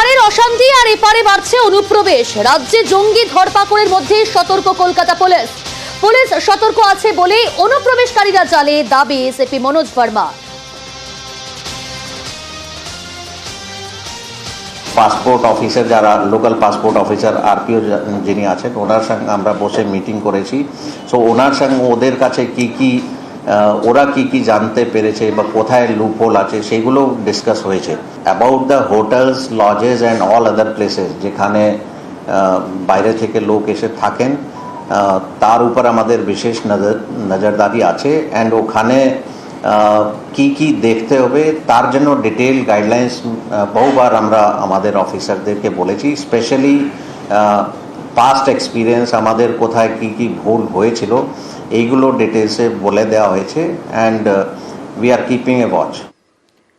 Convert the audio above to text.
ওপারের অশান্তি আর এপারে বাড়ছে অনুপ্রবেশ। রাজ্যে জঙ্গি ধরপাকড়ের মধ্যে সতর্ক কলকাতা পুলিশ। পুলিশ সতর্ক আছে বলে অনুপ্রবেশকারীরা জালে, দাবি SP Manoj Verma. Passport officer যারা লোকাল পাসপোর্ট অফিসার আরপিও যিনি আছেন ওনার সঙ্গে আমরা বসে মিটিং করেছি। সো ওনার সঙ্গে ওদের কাছে ওরা কি জানতে পেরেছে বা কোথায় লুপহোল আছে সেগুলো ডিসকাস হয়েছে। About the hotels, lodges and all other places যেখানে বাইরে থেকে লোক এসে থাকেন, তার উপর আমাদের বিশেষ নজরদারি আছে। অ্যান্ড ওখানে কি দেখতে হবে তার জন্য ডিটেল গাইডলাইন্স বহুবার আমরা আমাদের অফিসারদেরকে বলেছি। স্পেশালি পাস্ট এক্সপিরিয়েন্স আমাদের কোথায় কি ভুল হয়েছিল এইগুলো ডিটেলসে বলে দেওয়া হয়েছে। And we are keeping A watch.